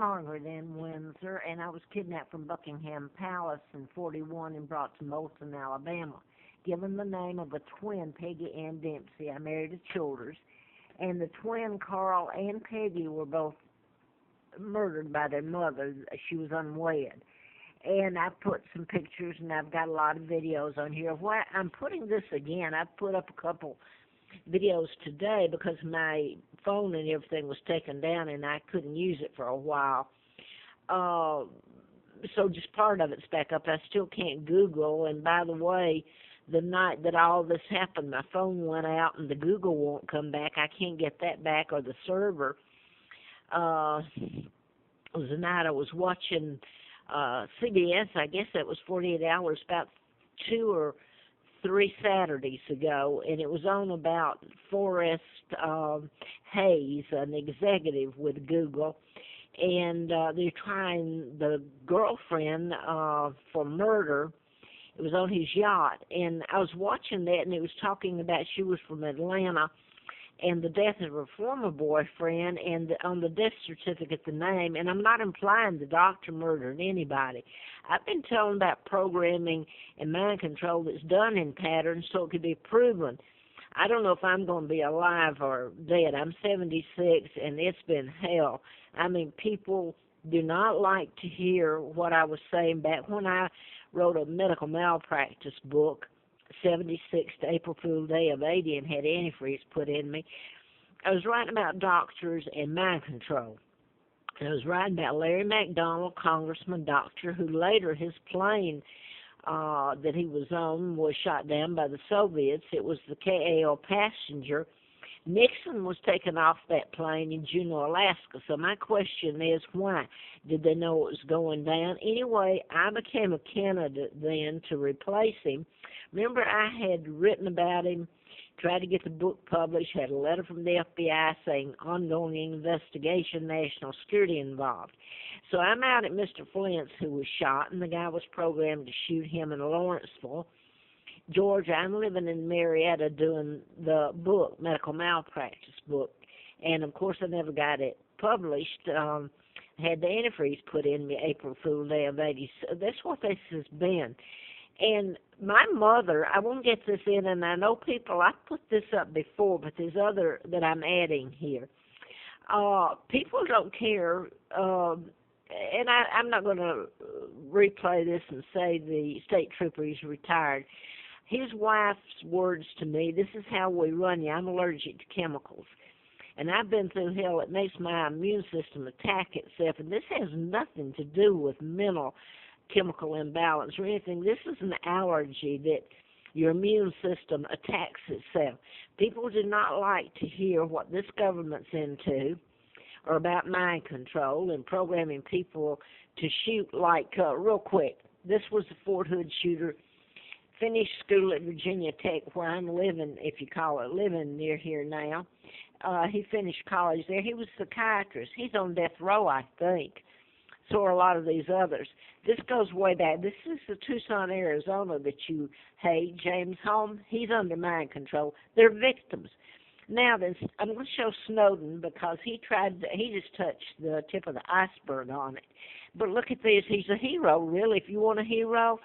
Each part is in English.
Margaret in Windsor, and I was kidnapped from Buckingham Palace in 41 and brought to Moulton, Alabama. Given the name of a twin, Peggy Ann Dempsey, I married a Childers, and the twin, Carl and Peggy, were both murdered by their mother. She was unwed. And I put some pictures, and I've got a lot of videos on here. Why I'm putting this again, I put up a couple videos today because my phone and everything was taken down, and I couldn't use it for a while. So just part of it's back up. I still can't Google, and by the way, the night that all this happened, my phone went out, and the Google won't come back. I can't get that back, or the server. It was the night I was watching CBS, I guess that was 48 Hours, about 2 or 3 Saturdays ago, and it was on about Forrest Hayes, an executive with Google, and they're trying the girlfriend for murder. It was on his yacht, and I was watching that, and it was talking about she was from Atlanta, and the death of her former boyfriend, and on the death certificate the name, and I'm not implying the doctor murdered anybody. I've been telling about programming and mind control that's done in patterns so it could be proven. I don't know if I'm going to be alive or dead. I'm 76, and it's been hell. I mean, people do not like to hear what I was saying back when I wrote a medical malpractice book, 76 to April Fool's Day of 80, and had antifreeze put in me. I was writing about doctors and mind control. And I was writing about Larry McDonald, congressman, doctor, who later his plane that he was on was shot down by the Soviets. It was the KAL passenger. Nixon was taken off that plane in Juneau, Alaska. So my question is, why? Did they know it was going down? Anyway, I became a candidate then to replace him. Remember, I had written about him, tried to get the book published, had a letter from the FBI saying ongoing investigation, national security involved. So I'm out at Mr. Flint's, who was shot, and the guy was programmed to shoot him in Lawrenceville, Georgia. I'm living in Marietta doing the book, medical malpractice book, and of course I never got it published. Had the antifreeze put in me April Fool's Day of 80. So that's what this has been. And my mother, I won't get this in, and I know people, I put this up before, but there's other that I'm adding here. People don't care, and I'm not going to replay this and say the state trooper is retired. His wife's words to me, this is how we run you. I'm allergic to chemicals. And I've been through hell. It makes my immune system attack itself. And this has nothing to do with mental chemical imbalance or anything. This is an allergy that your immune system attacks itself. People do not like to hear what this government's into or about mind control and programming people to shoot like, real quick, this was the Fort Hood shooter. Finished school at Virginia Tech, where I'm living, if you call it living near here now. He finished college there. He was a psychiatrist. He's on death row, I think. So are a lot of these others. This goes way back. This is the Tucson, Arizona that you hate. James Holmes, he's under mind control. They're victims. Now, then, I'm going to show Snowden because he just touched the tip of the iceberg on it. But look at this. He's a hero, really. If you want a hero,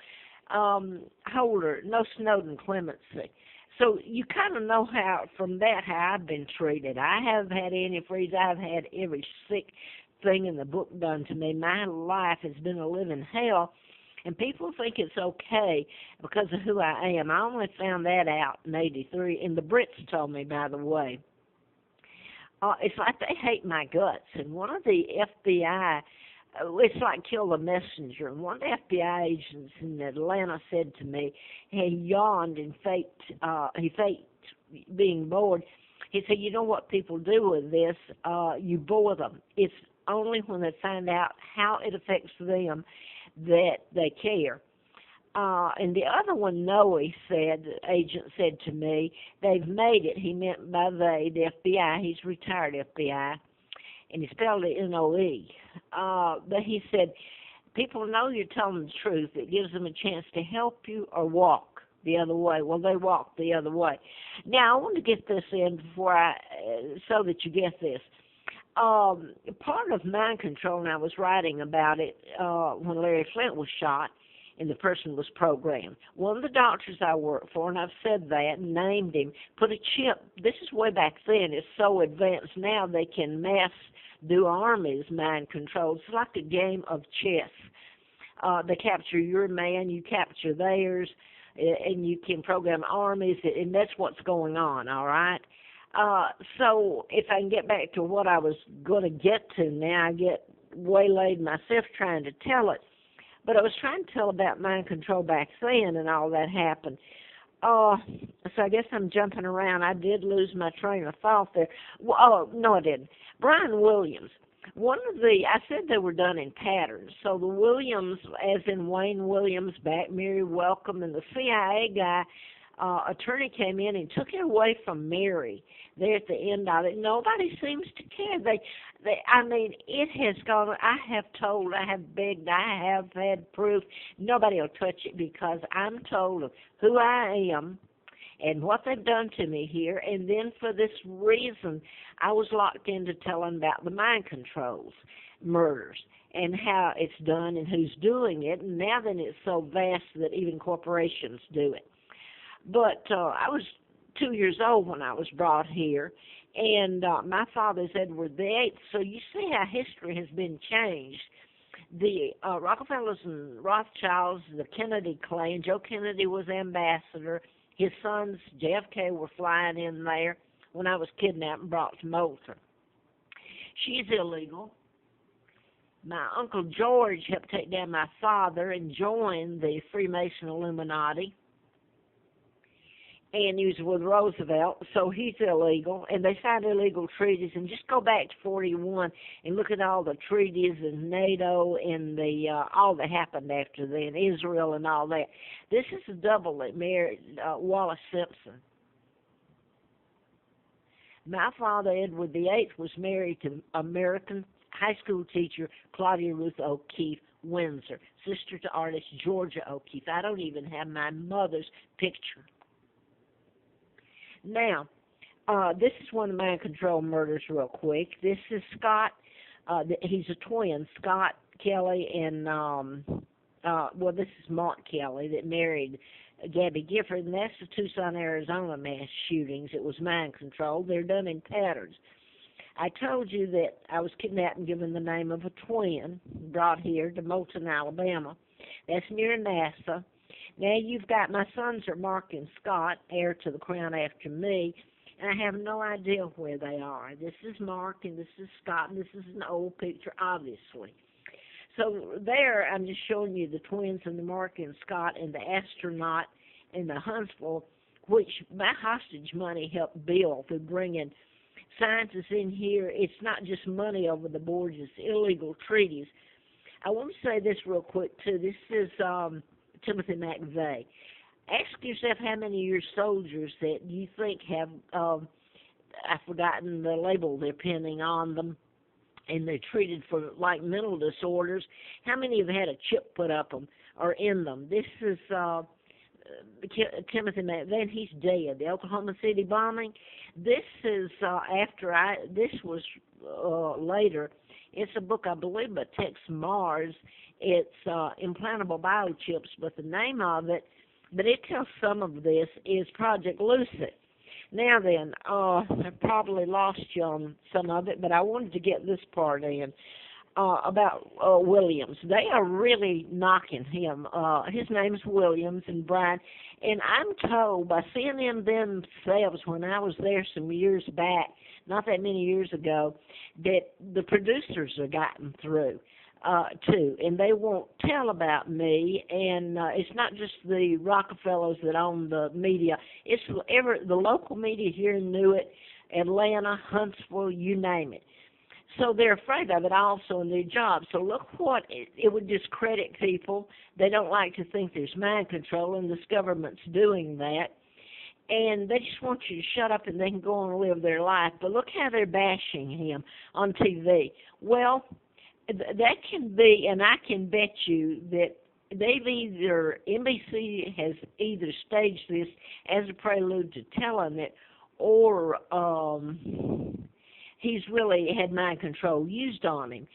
Holder, no Snowden clemency. So you kind of know how, from that, how I've been treated. I have had antifreeze. I've had every sick thing in the book done to me. My life has been a living hell, and people think it's okay because of who I am. I only found that out in 83, and the Brits told me, by the way. It's like they hate my guts, and one of the FBI, it's like kill the messenger, and one of the FBI agents in Atlanta said to me, he yawned and he faked being bored. He said, you know what people do with this? You bore them. It's only when they find out how it affects them that they care. And the other one, Noe, said, the agent said to me, they've made it. He meant by they, the FBI. He's retired FBI. And he spelled it N-O-E. But he said, people know you're telling the truth. It gives them a chance to help you or walk the other way. Well, they walk the other way. Now, I want to get this in before so that you get this. part of mind control, and I was writing about it when Larry Flint was shot and the person was programmed. One of the doctors I work for, and I've said that, named him, put a chip. This is way back then. It's so advanced now they can mass do armies mind control. It's like a game of chess. They capture your man, you capture theirs, and you can program armies, and that's what's going on, all right? So if I can get back to what I was going to get to now, I get waylaid myself trying to tell it. But I was trying to tell about mind control back then and all that happened. So I guess I'm jumping around. I did lose my train of thought there. Well, no, I didn't. Brian Williams. I said they were done in patterns. So the Williams, as in Wayne Williams, back Mary Welcome, and the CIA guy, attorney came in and took it away from Mary there at the end of it. Nobody seems to care. I mean, it has gone, I have told, I have begged, I have had proof. Nobody will touch it because I'm told of who I am and what they've done to me here. And then for this reason, I was locked into telling about the mind controls, murders, and how it's done and who's doing it. And now then it's so vast that even corporations do it. But I was 2 years old when I was brought here, and my father's Edward VIII. So you see how history has been changed. The Rockefellers and Rothschilds, the Kennedy clan, Joe Kennedy was ambassador. His sons, JFK, were flying in there when I was kidnapped and brought to Moulton. She's illegal. My Uncle George helped take down my father and joined the Freemason Illuminati. And he was with Roosevelt, so he's illegal. And they signed illegal treaties. And just go back to 41 and look at all the treaties and NATO and the all that happened after then, Israel and all that. This is a double that married Wallace Simpson. My father, Edward VIII, was married to American high school teacher Claudia Ruth O'Keefe Windsor, sister to artist Georgia O'Keefe. I don't even have my mother's picture. Now, this is one of the mind control murders real quick. This is Scott. He's a twin, Scott Kelly and, this is Mont Kelly that married Gabby Gifford, and that's the Tucson, Arizona mass shootings. It was mind control. They're done in patterns. I told you that I was kidnapped and given the name of a twin, brought here to Moulton, Alabama. That's near NASA. Now you've got my sons are Mark and Scott, heir to the crown after me, and I have no idea where they are. This is Mark and this is Scott, and this is an old picture, obviously. So there, I'm just showing you the twins and the Mark and Scott and the astronaut and the Huntsville, which my hostage money helped build through bringing scientists in here. It's not just money over the board, it's illegal treaties. I want to say this real quick, too. This is Timothy McVeigh. Ask yourself how many of your soldiers that you think have, I've forgotten the label they're pinning on them, and they're treated for, like, mental disorders. How many have had a chip put up them or in them? This is Timothy McVeigh, and he's dead. The Oklahoma City bombing. This is this was later. It's a book, I believe, by Tex Mars. It's implantable biochips, but the name of it, but it tells some of this, is Project Lucid. Now then, I probably lost you on some of it, but I wanted to get this part in about Williams. They are really knocking him. His name's Williams and Brian, and I'm told by CNN themselves when I was there some years back, not that many years ago, that the producers have gotten through too, and they won't tell about me. And it's not just the Rockefellers that own the media. It's the local media here knew it, Atlanta, Huntsville, you name it. So they're afraid of it also in their job. So look what it would discredit people. They don't like to think there's mind control, and this government's doing that. And they just want you to shut up and they can go on and live their life. But look how they're bashing him on TV. Well, that can be, and I can bet you that NBC has either staged this as a prelude to telling it, or he's really had mind control used on him.